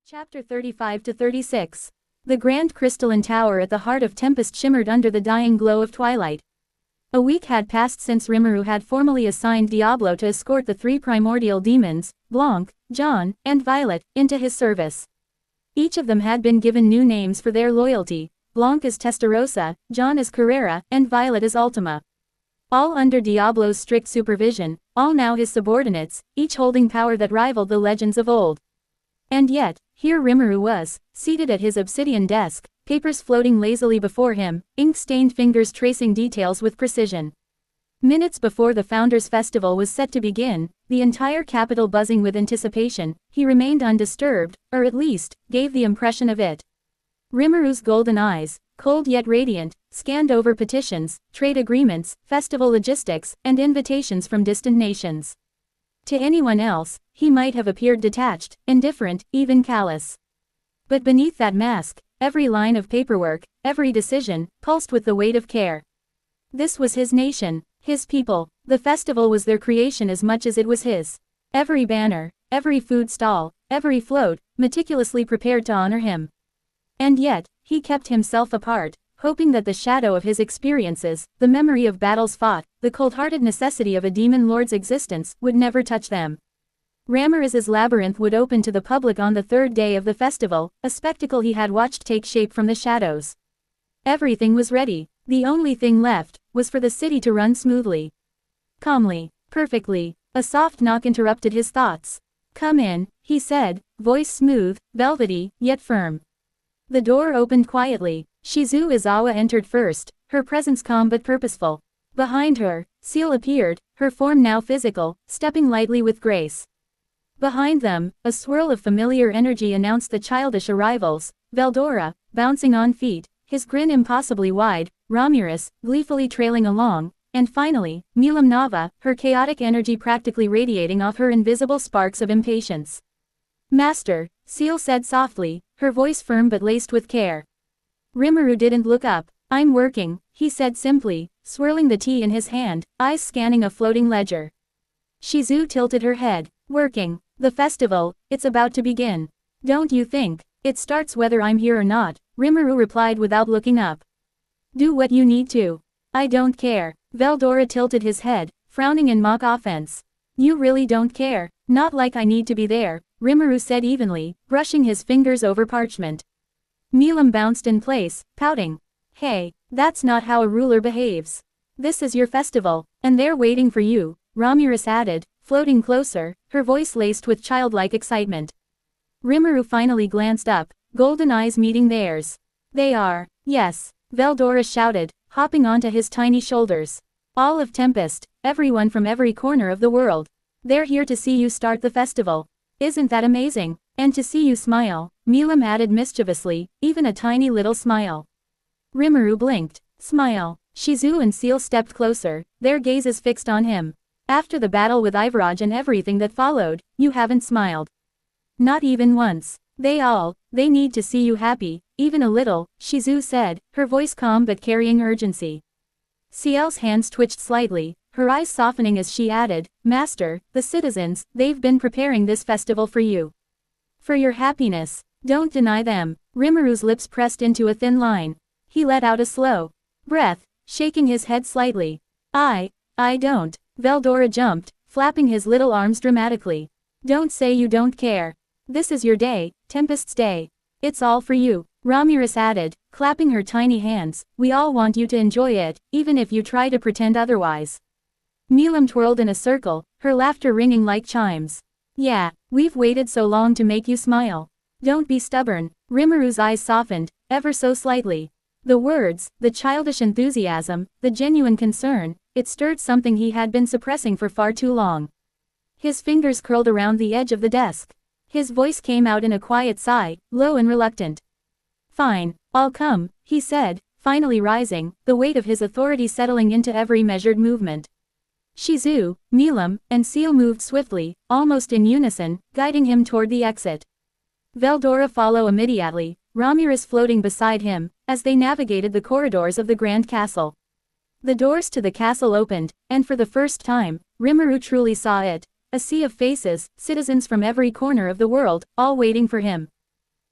Chapter 35-36. The grand crystalline tower at the heart of Tempest shimmered under the dying glow of twilight. A week had passed since Rimuru had formally assigned Diablo to escort the three primordial demons, Blanc, John, and Violet, into his service. Each of them had been given new names for their loyalty, Blanc as Testarossa, John as Carrera, and Violet as Ultima. All under Diablo's strict supervision, all now his subordinates, each holding power that rivaled the legends of old. And yet, here Rimuru was, seated at his obsidian desk, papers floating lazily before him, ink-stained fingers tracing details with precision. Minutes before the Founders' Festival was set to begin, the entire capital buzzing with anticipation, he remained undisturbed, or at least, gave the impression of it. Rimuru's golden eyes, cold yet radiant, scanned over petitions, trade agreements, festival logistics, and invitations from distant nations. To anyone else, he might have appeared detached, indifferent, even callous. But beneath that mask, every line of paperwork, every decision, pulsed with the weight of care. This was his nation, his people. The festival was their creation as much as it was his. Every banner, every food stall, every float, meticulously prepared to honor him. And yet, he kept himself apart, hoping that the shadow of his experiences, the memory of battles fought, the cold-hearted necessity of a demon lord's existence, would never touch them. Ramirez's labyrinth would open to the public on the third day of the festival, a spectacle he had watched take shape from the shadows. Everything was ready. The only thing left was for the city to run smoothly. Calmly, perfectly. A soft knock interrupted his thoughts. "Come in," he said, voice smooth, velvety, yet firm. The door opened quietly. Shizu Izawa entered first, her presence calm but purposeful. Behind her, Seal appeared, her form now physical, stepping lightly with grace. Behind them, a swirl of familiar energy announced the childish arrivals: Veldora, bouncing on feet, his grin impossibly wide, Ramirez, gleefully trailing along, and finally, Milam Nava, her chaotic energy practically radiating off her invisible sparks of impatience. "Master," Seal said softly, her voice firm but laced with care. Rimuru didn't look up. "I'm working," he said simply, swirling the tea in his hand, eyes scanning a floating ledger. Shizu tilted her head. "Working. The festival, it's about to begin. Don't you think? It starts whether I'm here or not," Rimuru replied without looking up. "Do what you need to. I don't care." Veldora tilted his head, frowning in mock offense. "You really don't care?" "Not like I need to be there," Rimuru said evenly, brushing his fingers over parchment. Milam bounced in place, pouting. "Hey, that's not how a ruler behaves. This is your festival, and they're waiting for you," Ramirez added, floating closer, her voice laced with childlike excitement. Rimuru finally glanced up, golden eyes meeting theirs. "They are." "Yes," Veldora shouted, hopping onto his tiny shoulders. "All of Tempest, everyone from every corner of the world. They're here to see you start the festival. Isn't that amazing? And to see you smile," Milam added mischievously, "even a tiny little smile." Rimuru blinked. "Smile." Shizu and Seal stepped closer, their gazes fixed on him. "After the battle with Ivaraj and everything that followed, you haven't smiled. Not even once. They need to see you happy, even a little," Shizu said, her voice calm but carrying urgency. Ciel's hands twitched slightly, her eyes softening as she added, "Master, the citizens, they've been preparing this festival for you. For your happiness. Don't deny them." Rimuru's lips pressed into a thin line. He let out a slow breath, shaking his head slightly. I don't." Veldora jumped, flapping his little arms dramatically. "Don't say you don't care. This is your day, Tempest's day. It's all for you," Ramirez added, clapping her tiny hands. "We all want you to enjoy it, even if you try to pretend otherwise." Milam twirled in a circle, her laughter ringing like chimes. "Yeah, we've waited so long to make you smile. Don't be stubborn." Rimuru's eyes softened, ever so slightly. The words, the childish enthusiasm, the genuine concern, it stirred something he had been suppressing for far too long. His fingers curled around the edge of the desk. His voice came out in a quiet sigh, low and reluctant. "Fine, I'll come," he said, finally rising, the weight of his authority settling into every measured movement. Shizu, Milam, and Seal moved swiftly, almost in unison, guiding him toward the exit. Veldora followed immediately, Ramirez floating beside him, as they navigated the corridors of the Grand Castle. The doors to the castle opened, and for the first time, Rimuru truly saw it. A sea of faces, citizens from every corner of the world, all waiting for him.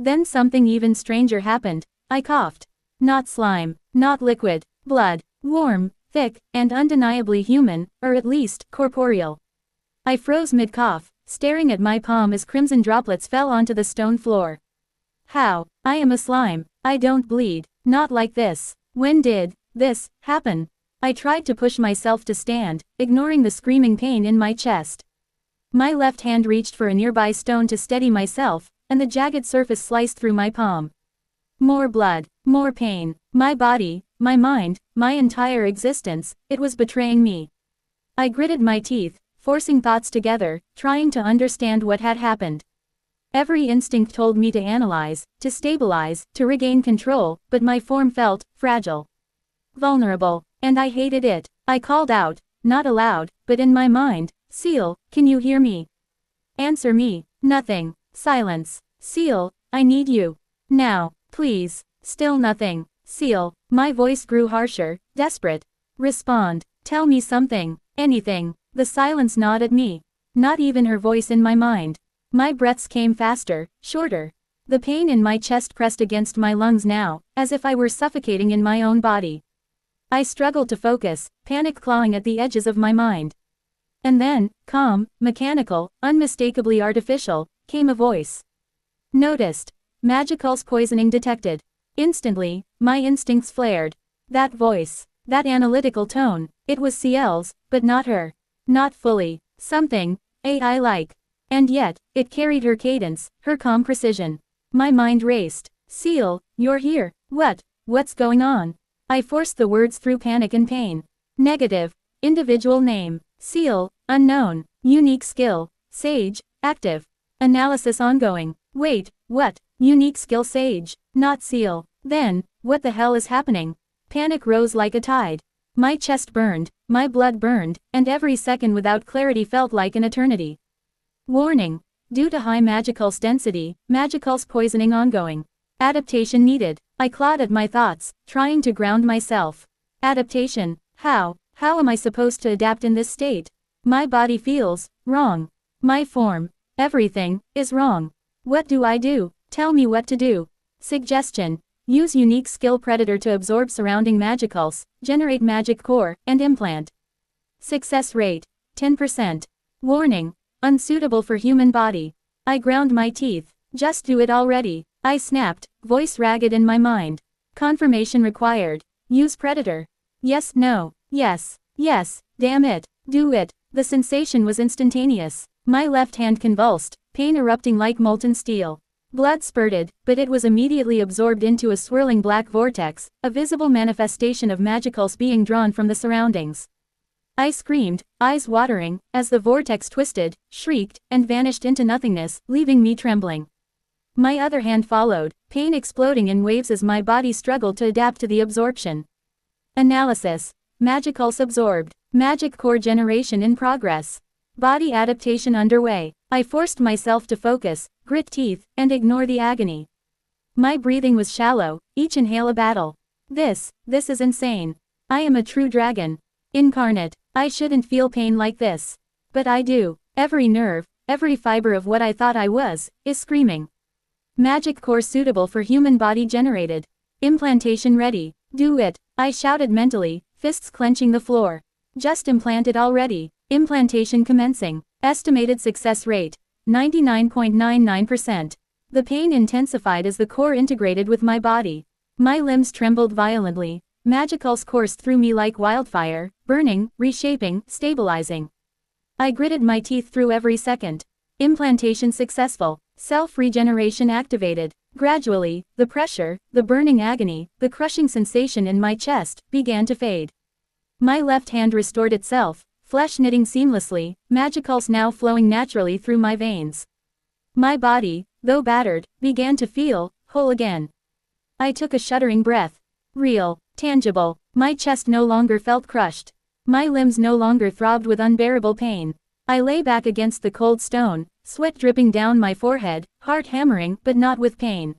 Then something even stranger happened. I coughed. Not slime, not liquid, blood, warm, thick, and undeniably human, or at least, corporeal. I froze mid-cough, staring at my palm as crimson droplets fell onto the stone floor. How? I am a slime. I don't bleed. Not like this. When did this happen? I tried to push myself to stand, ignoring the screaming pain in my chest. My left hand reached for a nearby stone to steady myself, and the jagged surface sliced through my palm. More blood, more pain. My body, my mind, my entire existence, it was betraying me. I gritted my teeth, forcing thoughts together, trying to understand what had happened. Every instinct told me to analyze, to stabilize, to regain control, but my form felt fragile, vulnerable, and I hated it. I called out, not aloud, but in my mind, Seal, can you hear me? Answer me. Nothing. Silence. Seal, I need you. Now, please. Still nothing. Seal, my voice grew harsher, desperate. Respond. Tell me something. Anything. The silence gnawed at me. Not even her voice in my mind. My breaths came faster, shorter. The pain in my chest pressed against my lungs now, as if I were suffocating in my own body. I struggled to focus, panic clawing at the edges of my mind. And then, calm, mechanical, unmistakably artificial, came a voice. Noticed. Magical's poisoning detected. Instantly, my instincts flared. That voice, that analytical tone, it was Ciel's, but not her. Not fully. Something AI-like. And yet, it carried her cadence, her calm precision. My mind raced. Ciel, you're here. What's going on? I forced the words through panic and pain. Negative. Individual name. Ciel, unknown. Unique skill. Sage, active. Analysis ongoing. Wait, what? Unique skill Sage, not Ciel. Then, what the hell is happening? Panic rose like a tide. My chest burned, my blood burned, and every second without clarity felt like an eternity. Warning. Due to high magical's density, magical's poisoning ongoing. Adaptation needed. I clawed at my thoughts, trying to ground myself. Adaptation. How? How am I supposed to adapt in this state? My body feels wrong. My form, everything, is wrong. What do I do? Tell me what to do. Suggestion. Use unique skill predator to absorb surrounding magicals, generate magic core, and implant. Success rate. 10%. Warning. Unsuitable for human body. I ground my teeth. Just do it already. I snapped, voice ragged in my mind. Confirmation required. Use predator. Yes, no, yes, damn it, do it. The sensation was instantaneous. My left hand convulsed, pain erupting like molten steel. Blood spurted, but it was immediately absorbed into a swirling black vortex, a visible manifestation of magicals being drawn from the surroundings. I screamed, eyes watering, as the vortex twisted, shrieked, and vanished into nothingness, leaving me trembling. My other hand followed, pain exploding in waves as my body struggled to adapt to the absorption. Analysis. Magicals absorbed. Magic core generation in progress. Body adaptation underway. I forced myself to focus, grit teeth, and ignore the agony. My breathing was shallow, each inhale a battle. This is insane. I am a true dragon. Incarnate. I shouldn't feel pain like this. But I do. Every nerve, every fiber of what I thought I was, is screaming. Magic core suitable for human body generated. Implantation ready. Do it. I shouted mentally, fists clenching the floor. Just implant it already. Implantation commencing. Estimated success rate. 99.99%. The pain intensified as the core integrated with my body. My limbs trembled violently. Magicals coursed through me like wildfire, burning, reshaping, stabilizing. I gritted my teeth through every second. Implantation successful. Self-regeneration activated. Gradually, the pressure, the burning agony, the crushing sensation in my chest, began to fade. My left hand restored itself, flesh knitting seamlessly, magicals now flowing naturally through my veins. My body, though battered, began to feel whole again. I took a shuddering breath. Real, tangible. My chest no longer felt crushed. My limbs no longer throbbed with unbearable pain. I lay back against the cold stone, sweat dripping down my forehead, heart hammering, but not with pain.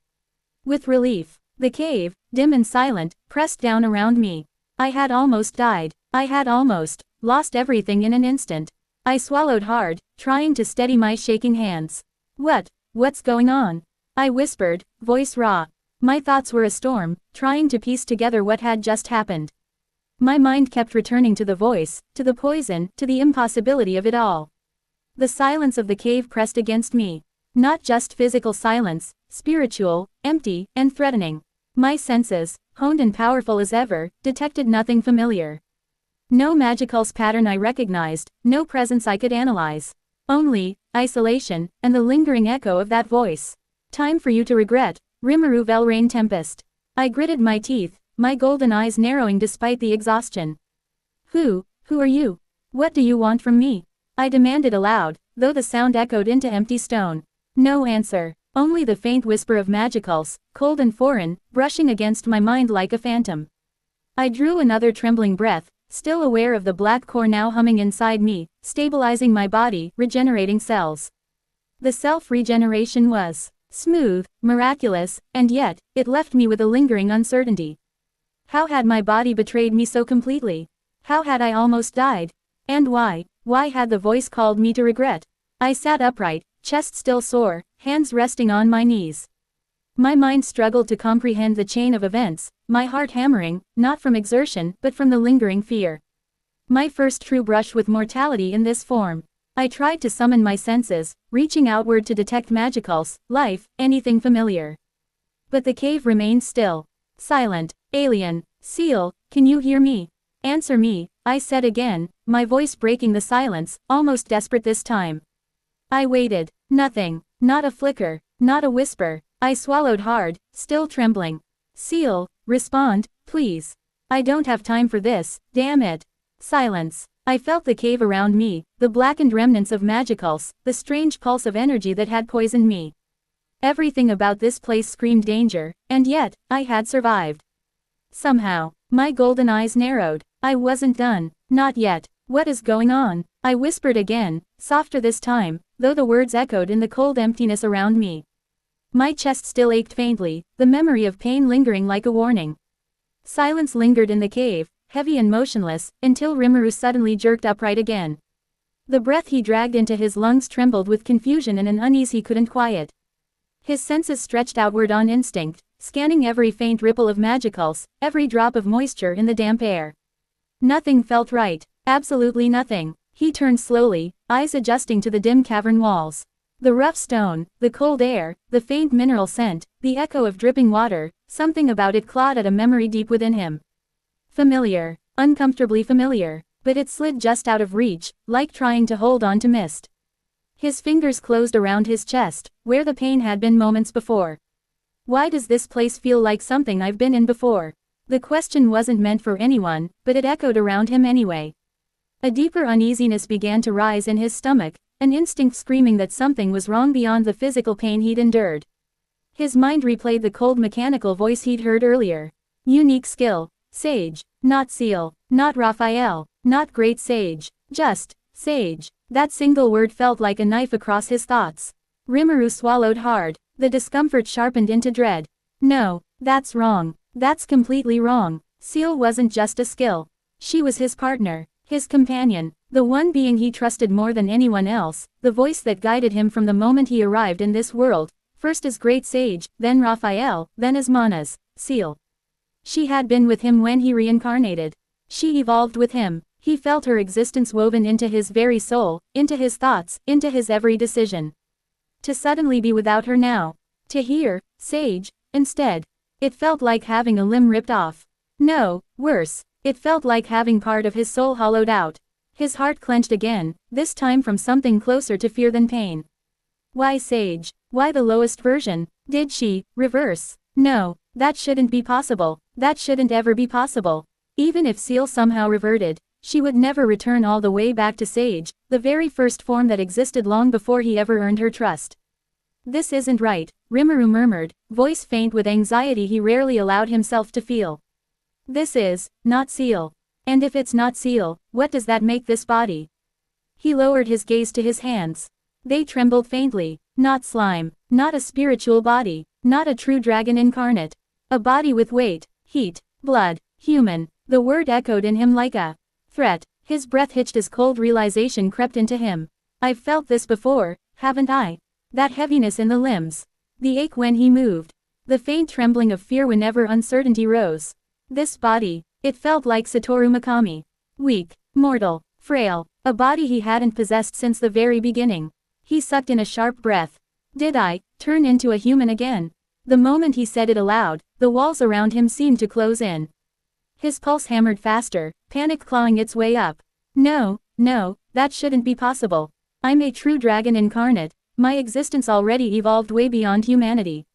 With relief. The cave, dim and silent, pressed down around me. I had almost died. I had almost lost everything in an instant. I swallowed hard, trying to steady my shaking hands. What's going on? I whispered, voice raw. My thoughts were a storm, trying to piece together what had just happened. My mind kept returning to the voice, to the poison, to the impossibility of it all. The silence of the cave pressed against me. Not just physical silence, spiritual, empty, and threatening. My senses, honed and powerful as ever, detected nothing familiar. No magical's pattern I recognized, no presence I could analyze. Only isolation, and the lingering echo of that voice. Time for you to regret, Rimuru Velrain Tempest. I gritted my teeth, my golden eyes narrowing despite the exhaustion. Who are you? What do you want from me? I demanded aloud, though the sound echoed into empty stone. No answer, only the faint whisper of magicals, cold and foreign, brushing against my mind like a phantom. I drew another trembling breath, still aware of the black core now humming inside me, stabilizing my body, regenerating cells. The self-regeneration was smooth, miraculous, and yet, it left me with a lingering uncertainty. How had my body betrayed me so completely? How had I almost died? And why had the voice called me to regret? I sat upright, chest still sore, hands resting on my knees. My mind struggled to comprehend the chain of events, my heart hammering, not from exertion, but from the lingering fear. My first true brush with mortality in this form. I tried to summon my senses, reaching outward to detect magicals, life, anything familiar. But the cave remained still. Silent. Alien. Seal, can you hear me? Answer me, I said again, my voice breaking the silence, almost desperate this time. I waited. Nothing. Not a flicker. Not a whisper. I swallowed hard, still trembling. Seal, respond, please. I don't have time for this, damn it. Silence. I felt the cave around me, the blackened remnants of magicals, the strange pulse of energy that had poisoned me. Everything about this place screamed danger, and yet, I had survived. Somehow, my golden eyes narrowed. I wasn't done. Not yet. What is going on? I whispered again, softer this time, though the words echoed in the cold emptiness around me. My chest still ached faintly, the memory of pain lingering like a warning. Silence lingered in the cave, heavy and motionless, until Rimuru suddenly jerked upright again. The breath he dragged into his lungs trembled with confusion and an unease he couldn't quiet. His senses stretched outward on instinct, scanning every faint ripple of magicals, every drop of moisture in the damp air. Nothing felt right. Absolutely nothing. He turned slowly, eyes adjusting to the dim cavern walls. The rough stone, the cold air, the faint mineral scent, the echo of dripping water, something about it clawed at a memory deep within him. Familiar. Uncomfortably familiar. But it slid just out of reach, like trying to hold on to mist. His fingers closed around his chest, where the pain had been moments before. Why does this place feel like something I've been in before? The question wasn't meant for anyone, but it echoed around him anyway. A deeper uneasiness began to rise in his stomach, an instinct screaming that something was wrong beyond the physical pain he'd endured. His mind replayed the cold mechanical voice he'd heard earlier. Unique skill. Sage. Not Seal. Not Raphael. Not Great Sage. Just, Sage. That single word felt like a knife across his thoughts. Rimuru swallowed hard. The discomfort sharpened into dread. No, that's wrong. That's completely wrong. Seal wasn't just a skill. She was his partner, his companion, the one being he trusted more than anyone else, the voice that guided him from the moment he arrived in this world, first as Great Sage, then Raphael, then as Mana's Seal. She had been with him when he reincarnated. She evolved with him. He felt her existence woven into his very soul, into his thoughts, into his every decision. To suddenly be without her now. To hear, Sage, instead. It felt like having a limb ripped off. No, worse. It felt like having part of his soul hollowed out. His heart clenched again, this time from something closer to fear than pain. Why Sage? Why the lowest version? Did she reverse? No, that shouldn't be possible. That shouldn't ever be possible. Even if Seal somehow reverted, she would never return all the way back to Sage, the very first form that existed long before he ever earned her trust. This isn't right, Rimuru murmured, voice faint with anxiety he rarely allowed himself to feel. This is not Seal. And if it's not Seal, what does that make this body? He lowered his gaze to his hands. They trembled faintly. Not slime, not a spiritual body, not a true dragon incarnate. A body with weight, heat, blood, human. The word echoed in him like a threat. His breath hitched as cold realization crept into him. I've felt this before, haven't I? That heaviness in the limbs. The ache when he moved. The faint trembling of fear whenever uncertainty rose. This body, it felt like Satoru Mikami. Weak, mortal, frail, a body he hadn't possessed since the very beginning. He sucked in a sharp breath. Did I turn into a human again? The moment he said it aloud, the walls around him seemed to close in. His pulse hammered faster, panic clawing its way up. No, no, that shouldn't be possible. I'm a true dragon incarnate, my existence already evolved way beyond humanity.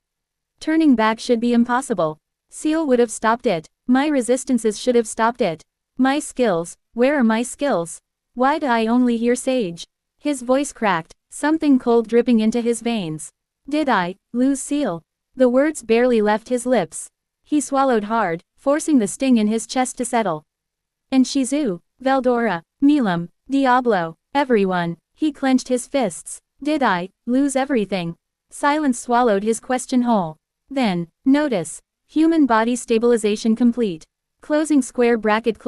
Turning back should be impossible. Seal would have stopped it, my resistances should have stopped it. My skills, where are my skills? Why do I only hear Sage? His voice cracked, something cold dripping into his veins. Did I lose Seal? The words barely left his lips. He swallowed hard, forcing the sting in his chest to settle. And Shizu, Veldora, Milam, Diablo, everyone. He clenched his fists. Did I lose everything? Silence swallowed his question whole. Then, notice. Human body stabilization complete. Closing square bracket.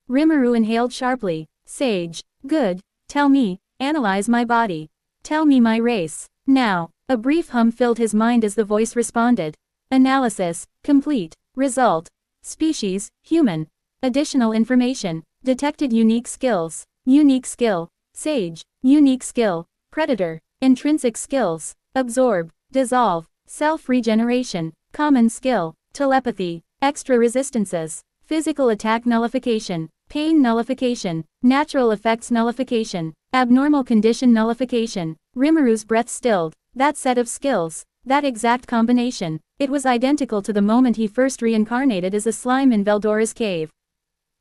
Rimuru inhaled sharply. Sage. Good. Tell me, analyze my body. Tell me my race. Now. A brief hum filled his mind as the voice responded. Analysis. Complete. Result. Species. Human. Additional information. Detected unique skills. Unique skill. Sage. Unique skill. Predator. Intrinsic skills. Absorb. Dissolve. Self-regeneration. Common skill. Telepathy. Extra resistances. Physical attack nullification. Pain nullification. Natural effects nullification. Abnormal condition nullification. Rimuru's breath stilled. That set of skills. That exact combination. It was identical to the moment he first reincarnated as a slime in Veldora's cave.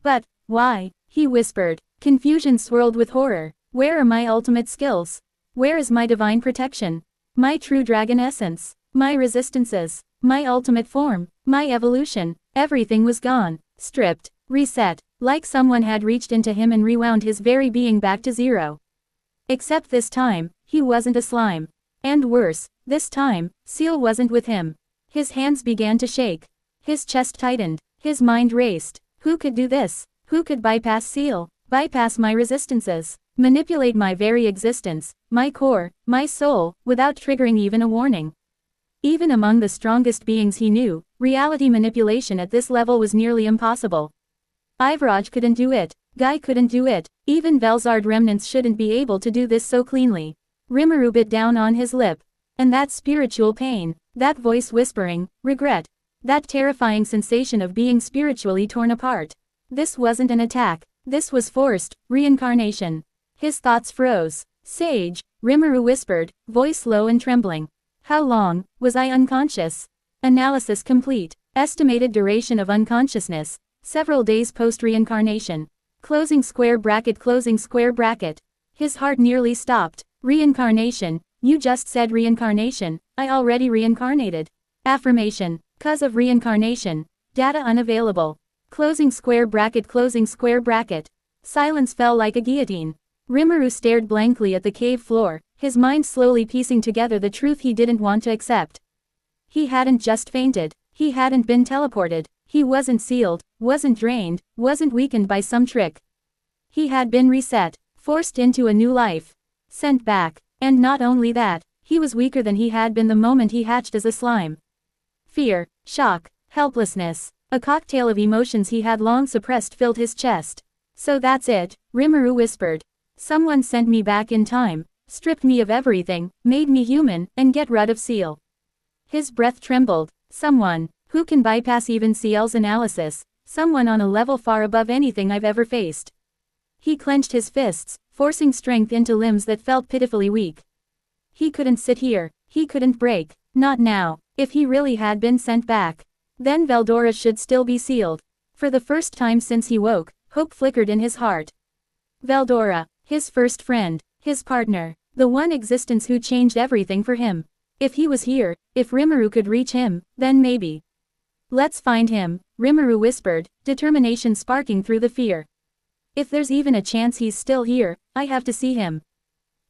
But, why? He whispered. Confusion swirled with horror. Where are my ultimate skills? Where is my divine protection? My true dragon essence? My resistances? My ultimate form? My evolution? Everything was gone. Stripped. Reset. Like someone had reached into him and rewound his very being back to zero. Except this time, he wasn't a slime. And worse, this time, Seal wasn't with him. His hands began to shake. His chest tightened. His mind raced. Who could do this? Who could bypass Seal? Bypass my resistances? Manipulate my very existence, my core, my soul, without triggering even a warning. Even among the strongest beings he knew, reality manipulation at this level was nearly impossible. Ivaraj couldn't do it, Guy couldn't do it, even Velzard remnants shouldn't be able to do this so cleanly. Rimuru bit down on his lip. And that spiritual pain, that voice whispering, regret, that terrifying sensation of being spiritually torn apart. This wasn't an attack, this was forced reincarnation. His thoughts froze. Sage, Rimuru whispered, voice low and trembling. How long was I unconscious? Analysis complete. Estimated duration of unconsciousness, several days post-reincarnation. Closing square bracket. His heart nearly stopped. Reincarnation, you just said reincarnation, I already reincarnated. Affirmation, cause of reincarnation, data unavailable. Closing square bracket. Silence fell like a guillotine. Rimuru stared blankly at the cave floor, his mind slowly piecing together the truth he didn't want to accept. He hadn't just fainted, he hadn't been teleported, he wasn't sealed, wasn't drained, wasn't weakened by some trick. He had been reset, forced into a new life. Sent back, and not only that, he was weaker than he had been the moment he hatched as a slime. Fear, shock, helplessness, a cocktail of emotions he had long suppressed filled his chest. So that's it, Rimuru whispered. Someone sent me back in time, stripped me of everything, made me human, and get rid of Seal. His breath trembled. Someone, who can bypass even Seal's analysis, someone on a level far above anything I've ever faced. He clenched his fists, forcing strength into limbs that felt pitifully weak. He couldn't sit here, he couldn't break, not now. If he really had been sent back, then Veldora should still be sealed. For the first time since he woke, hope flickered in his heart. Veldora, his first friend, his partner, the one existence who changed everything for him. If he was here, if Rimuru could reach him, then maybe. Let's find him, Rimuru whispered, determination sparking through the fear. If there's even a chance he's still here, I have to see him.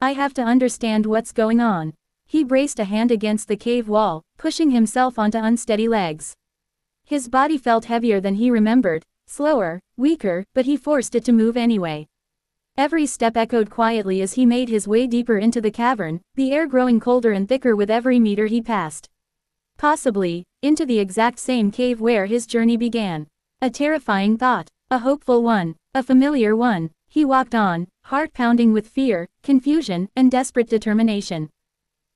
I have to understand what's going on. He braced a hand against the cave wall, pushing himself onto unsteady legs. His body felt heavier than he remembered, slower, weaker, but he forced it to move anyway. Every step echoed quietly as he made his way deeper into the cavern, the air growing colder and thicker with every meter he passed. Possibly, into the exact same cave where his journey began. A terrifying thought, a hopeful one, a familiar one. He walked on, heart pounding with fear, confusion, and desperate determination.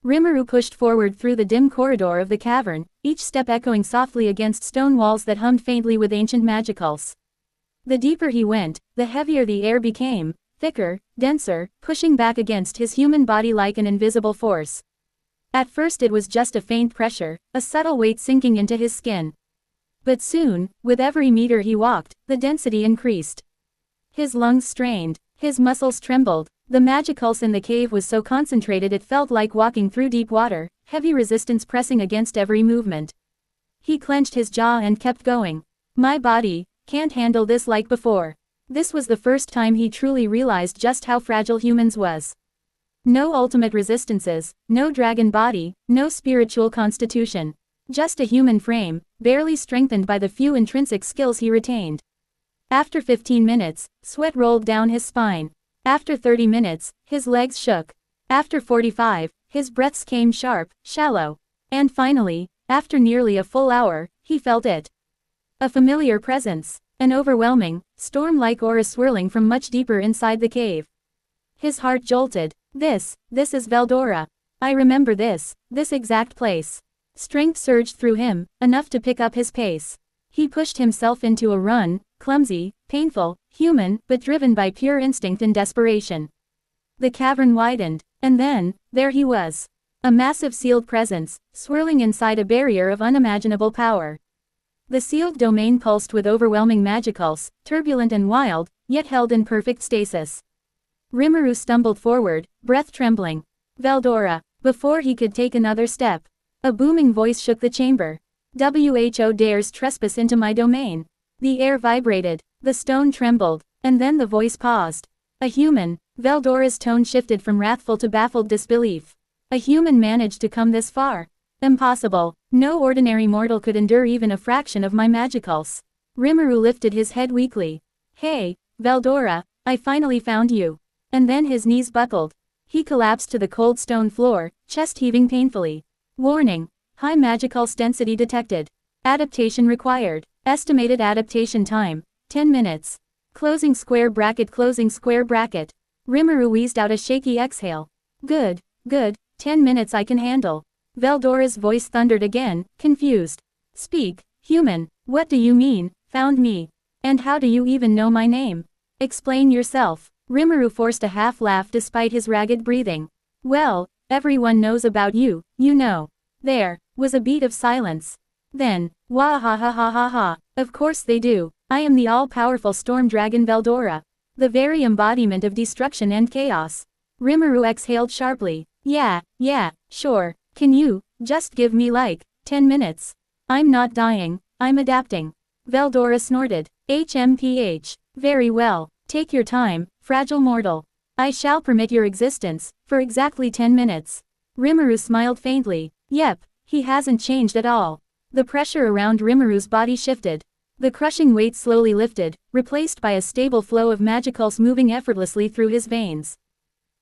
Rimuru pushed forward through the dim corridor of the cavern, each step echoing softly against stone walls that hummed faintly with ancient magicals. The deeper he went, the heavier the air became, thicker, denser, pushing back against his human body like an invisible force. At first it was just a faint pressure, a subtle weight sinking into his skin. But soon, with every meter he walked, the density increased. His lungs strained, his muscles trembled, the magicals in the cave was so concentrated it felt like walking through deep water, heavy resistance pressing against every movement. He clenched his jaw and kept going. My body can't handle this like before. This was the first time he truly realized just how fragile humans was. No ultimate resistances, no dragon body, no spiritual constitution. Just a human frame, barely strengthened by the few intrinsic skills he retained. After 15 minutes, sweat rolled down his spine. After 30 minutes, his legs shook. After 45, his breaths came sharp, shallow. And finally, after nearly a full hour, he felt it. A familiar presence. An overwhelming, storm-like aura swirling from much deeper inside the cave. His heart jolted. This is Veldora. I remember this exact place. Strength surged through him, enough to pick up his pace. He pushed himself into a run, clumsy, painful, human, but driven by pure instinct and desperation. The cavern widened, and then, there he was. A massive sealed presence, swirling inside a barrier of unimaginable power. The sealed domain pulsed with overwhelming magicals, turbulent and wild, yet held in perfect stasis. Rimuru stumbled forward, breath trembling. Veldora. Before he could take another step, a booming voice shook the chamber. Who dares trespass into my domain? The air vibrated, the stone trembled, and then the voice paused. A human. Veldora's tone shifted from wrathful to baffled disbelief. A human managed to come this far? Impossible. No ordinary mortal could endure even a fraction of my magicals. Rimuru lifted his head weakly. Hey, Veldora, I finally found you. And then his knees buckled. He collapsed to the cold stone floor, chest heaving painfully. Warning. High magical density detected. Adaptation required. Estimated adaptation time, 10 minutes. Closing square bracket. Rimuru wheezed out a shaky exhale. Good, 10 minutes I can handle. Veldora's voice thundered again, confused. Speak, human, what do you mean, found me? And how do you even know my name? Explain yourself. Rimuru forced a half laugh despite his ragged breathing. Well, everyone knows about you, you know. There was a beat of silence. Then, wah ha ha ha ha ha, of course they do. I am the all-powerful storm dragon Veldora. The very embodiment of destruction and chaos. Rimuru exhaled sharply. Yeah, sure. Can you just give me like 10 minutes? I'm not dying, I'm adapting. Veldora snorted. HMPH. Very well, take your time, fragile mortal. I shall permit your existence, for exactly 10 minutes. Rimuru smiled faintly. Yep, he hasn't changed at all. The pressure around Rimuru's body shifted. The crushing weight slowly lifted, replaced by a stable flow of magicals moving effortlessly through his veins.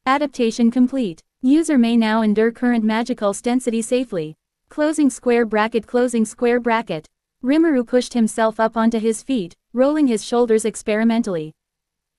Adaptation complete. User may now endure current magical density safely. Closing square bracket. Rimuru pushed himself up onto his feet, rolling his shoulders experimentally.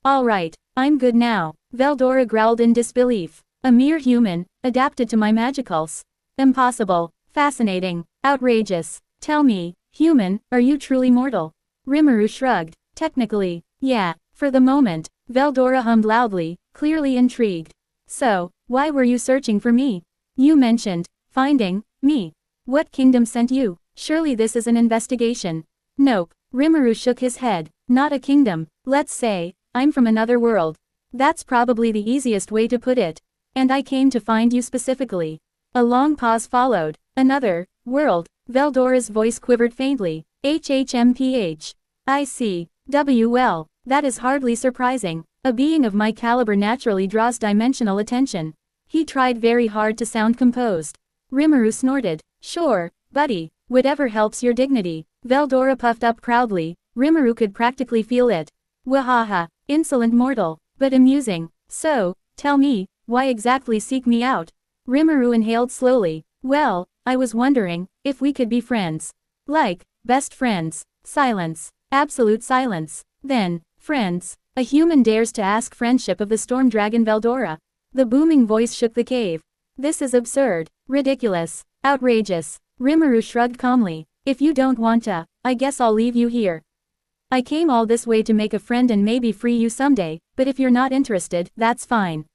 Alright, I'm good now, Veldora growled in disbelief. A mere human, adapted to my magicals. Impossible, fascinating, outrageous. Tell me, human, are you truly mortal? Rimuru shrugged. Technically, yeah, for the moment. Veldora hummed loudly, clearly intrigued. So, why were you searching for me? You mentioned finding me. What kingdom sent you? Surely this is an investigation. Nope. Rimuru shook his head. Not a kingdom. Let's say, I'm from another world. That's probably the easiest way to put it. And I came to find you specifically. A long pause followed. Another world. Veldora's voice quivered faintly. HHMPH. I see. Well, that is hardly surprising. A being of my caliber naturally draws dimensional attention. He tried very hard to sound composed. Rimuru snorted. Sure, buddy, whatever helps your dignity. Veldora puffed up proudly. Rimuru could practically feel it. Wahaha, insolent mortal. but amusing. So, tell me, why exactly seek me out? Rimuru inhaled slowly. Well, I was wondering, if we could be friends. Like, best friends. Silence. Absolute silence. Then, friends. A human dares to ask friendship of the storm dragon Veldora. The booming voice shook the cave. This is absurd. Ridiculous. Outrageous. Rimuru shrugged calmly. If you don't want to, I guess I'll leave you here. I came all this way to make a friend and maybe free you someday, but if you're not interested, that's fine.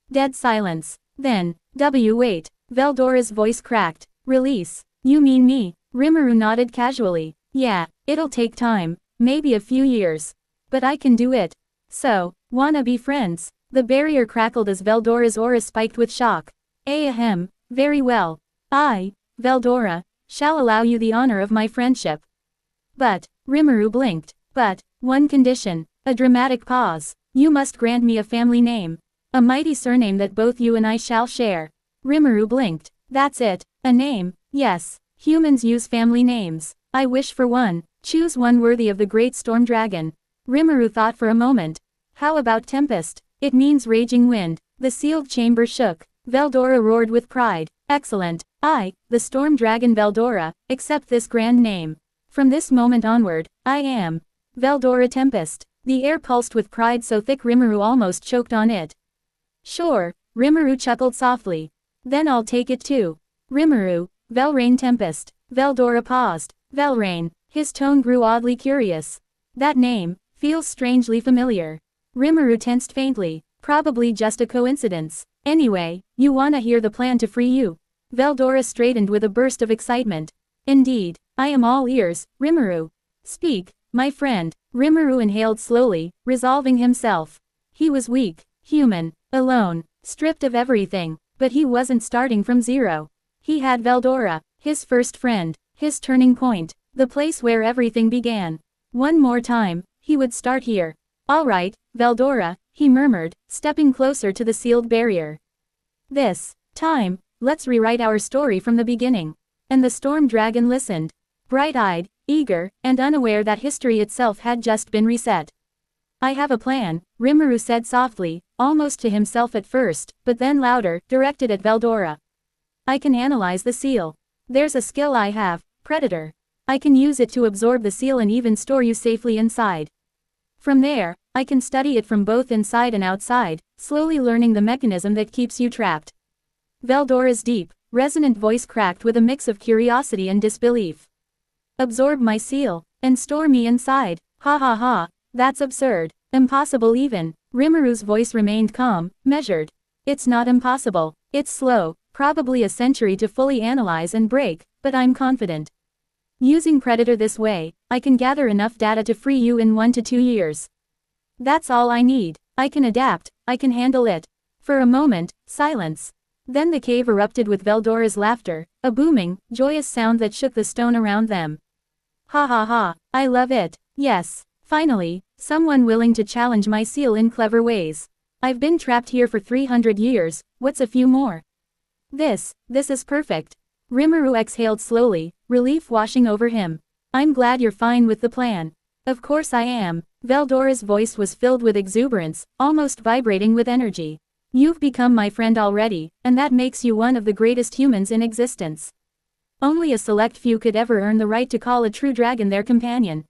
Dead silence. Then, wait. Veldora's voice cracked. Release. You mean me? Rimuru nodded casually. Yeah, it'll take time, maybe a few years. But I can do it. So, wanna be friends? The barrier crackled as Veldora's aura spiked with shock. Ahem, very well. I, Veldora, shall allow you the honor of my friendship. But, Rimuru blinked. But, one condition. A dramatic pause. You must grant me a family name. A mighty surname that both you and I shall share. Rimuru blinked. That's it. A name. Yes. Humans use family names. I wish for one. Choose one worthy of the great storm dragon. Rimuru thought for a moment. How about Tempest? It means raging wind. The sealed chamber shook. Veldora roared with pride. Excellent. I, the storm dragon Veldora, accept this grand name. From this moment onward, I am Veldora Tempest. The air pulsed with pride so thick Rimuru almost choked on it. Sure, Rimuru chuckled softly. Then I'll take it too. Rimuru, Velrain Tempest. Veldora paused. Velrain. His tone grew oddly curious. That name feels strangely familiar. Rimuru tensed faintly. Probably just a coincidence. Anyway, you wanna hear the plan to free you? Veldora straightened with a burst of excitement. Indeed, I am all ears, Rimuru. Speak, my friend. Rimuru inhaled slowly, resolving himself. He was weak, human, alone, stripped of everything, but he wasn't starting from zero. He had Veldora, his first friend, his turning point, the place where everything began. One more time, he would start here. All right, Veldora, he murmured, stepping closer to the sealed barrier. This time, let's rewrite our story from the beginning. And the storm dragon listened. Bright-eyed, eager, and unaware that history itself had just been reset. I have a plan, Rimuru said softly, almost to himself at first, but then louder, directed at Veldora. I can analyze the seal. There's a skill I have, Predator. I can use it to absorb the seal and even store you safely inside. From there, I can study it from both inside and outside, slowly learning the mechanism that keeps you trapped. Veldora's deep, resonant voice cracked with a mix of curiosity and disbelief. Absorb my seal, and store me inside. Ha ha ha, that's absurd. Impossible even. Rimuru's voice remained calm, measured. It's not impossible. It's slow, probably a century to fully analyze and break, but I'm confident. Using Predator this way, I can gather enough data to free you in 1 to 2 years. That's all I need. I can adapt, I can handle it. For a moment, silence. Then the cave erupted with Veldora's laughter, a booming, joyous sound that shook the stone around them. Ha ha ha, I love it. Yes, finally, someone willing to challenge my seal in clever ways. I've been trapped here for 300 years, what's a few more? This is perfect. Rimuru exhaled slowly, relief washing over him. I'm glad you're fine with the plan. Of course I am. Veldora's voice was filled with exuberance, almost vibrating with energy. You've become my friend already, and that makes you one of the greatest humans in existence. Only a select few could ever earn the right to call a true dragon their companion.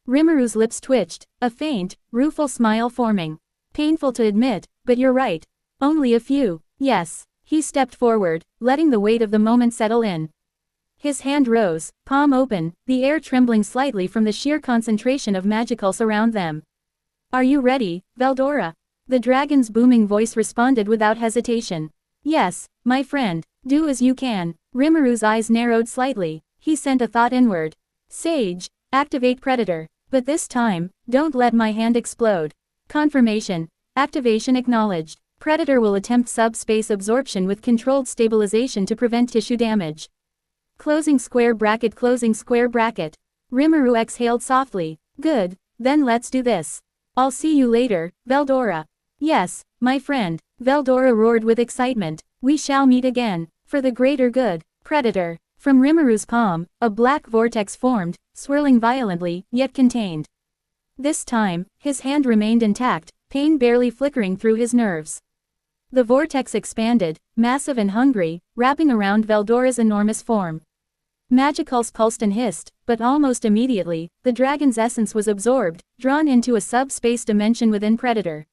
Rimuru's lips twitched, a faint, rueful smile forming. Painful to admit, but you're right. Only a few. Yes. He stepped forward, letting the weight of the moment settle in. His hand rose, palm open, the air trembling slightly from the sheer concentration of magicals around them. Are you ready, Veldora? The dragon's booming voice responded without hesitation. Yes, my friend, do as you can. Rimuru's eyes narrowed slightly. He sent a thought inward. Sage, activate Predator. But this time, don't let my hand explode. Confirmation. Activation acknowledged. Predator will attempt subspace absorption with controlled stabilization to prevent tissue damage. Closing square bracket. Rimuru exhaled softly. Good, then let's do this. I'll see you later, Veldora. Yes, my friend, Veldora roared with excitement. We shall meet again, for the greater good. Predator. From Rimuru's palm, a black vortex formed, swirling violently, yet contained. This time, his hand remained intact, pain barely flickering through his nerves. The vortex expanded, massive and hungry, wrapping around Veldora's enormous form. Magicals pulsed and hissed, but almost immediately, the dragon's essence was absorbed, drawn into a subspace dimension within Predator.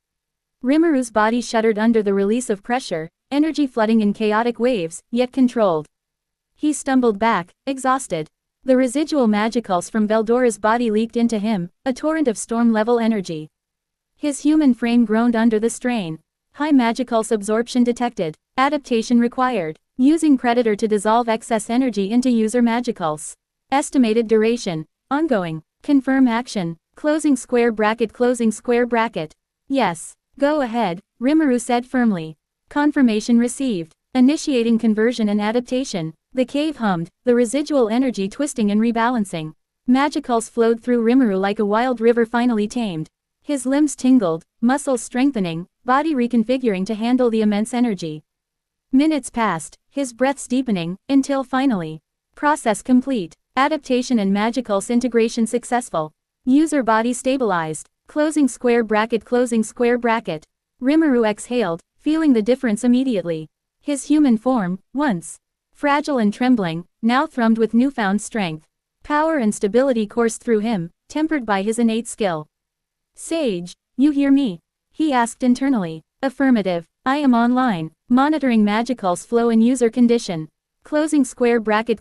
Rimuru's body shuddered under the release of pressure, energy flooding in chaotic waves, yet controlled. He stumbled back, exhausted. The residual magicals from Veldora's body leaked into him, a torrent of storm-level energy. His human frame groaned under the strain. High magicals absorption detected. Adaptation required. Using Predator to dissolve excess energy into user magicals. Estimated duration. Ongoing. Confirm action. Closing square bracket. Yes. Go ahead, Rimuru said firmly. Confirmation received. Initiating conversion and adaptation. The cave hummed, the residual energy twisting and rebalancing. Magicals flowed through Rimuru like a wild river finally tamed. His limbs tingled, muscles strengthening, body reconfiguring to handle the immense energy. Minutes passed, his breaths deepening, until finally. Process complete. Adaptation and magicals integration successful. User body stabilized. Closing square bracket. Rimuru exhaled, feeling the difference immediately. His human form, once fragile and trembling, now thrummed with newfound strength. Power and stability coursed through him, tempered by his innate skill. Sage, you hear me? He asked internally. Affirmative. I am online, monitoring magicals flow in user condition. Closing square bracket.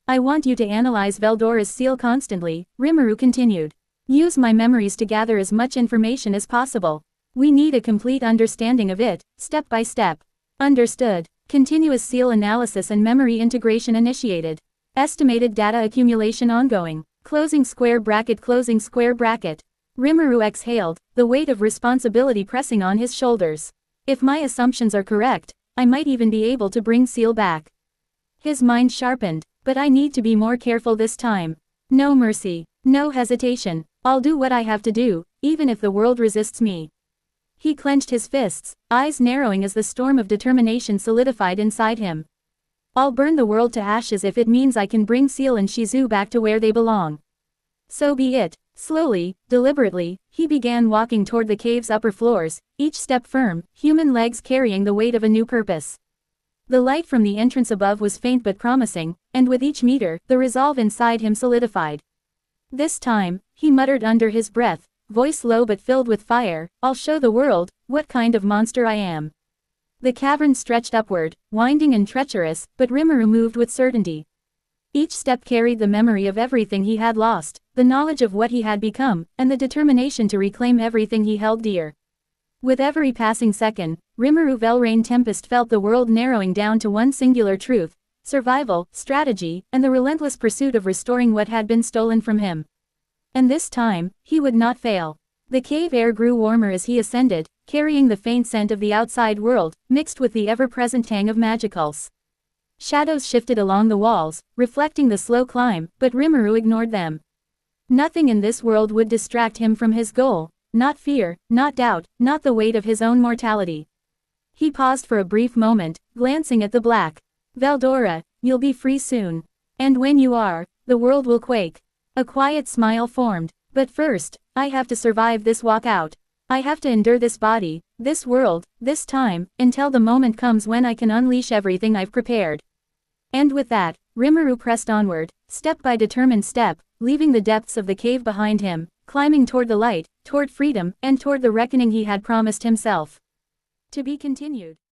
I want you to analyze Veldora's seal constantly, Rimuru continued. Use my memories to gather as much information as possible. We need a complete understanding of it, step by step. Understood. Continuous seal analysis and memory integration initiated. Estimated data accumulation ongoing. Closing square bracket. Rimuru exhaled, the weight of responsibility pressing on his shoulders. If my assumptions are correct, I might even be able to bring Seal back. His mind sharpened, but I need to be more careful this time. No mercy, no hesitation. I'll do what I have to do, even if the world resists me. He clenched his fists, eyes narrowing as the storm of determination solidified inside him. I'll burn the world to ashes if it means I can bring Seal and Shizu back to where they belong. So be it. Slowly, deliberately, he began walking toward the cave's upper floors, each step firm, human legs carrying the weight of a new purpose. The light from the entrance above was faint but promising, and with each meter, the resolve inside him solidified. This time, he muttered under his breath, voice low but filled with fire, I'll show the world what kind of monster I am. The cavern stretched upward, winding and treacherous, but Rimuru moved with certainty. Each step carried the memory of everything he had lost, the knowledge of what he had become, and the determination to reclaim everything he held dear. With every passing second, Rimuru Velrain Tempest felt the world narrowing down to one singular truth: survival, strategy, and the relentless pursuit of restoring what had been stolen from him. And this time, he would not fail. The cave air grew warmer as he ascended, carrying the faint scent of the outside world, mixed with the ever-present tang of magicals. Shadows shifted along the walls, reflecting the slow climb, but Rimuru ignored them. Nothing in this world would distract him from his goal, not fear, not doubt, not the weight of his own mortality. He paused for a brief moment, glancing at the black. Veldora, you'll be free soon. And when you are, the world will quake. A quiet smile formed. But first, I have to survive this walkout. I have to endure this body, this world, this time, until the moment comes when I can unleash everything I've prepared. And with that, Rimuru pressed onward, step by determined step, leaving the depths of the cave behind him, climbing toward the light, toward freedom, and toward the reckoning he had promised himself. To be continued.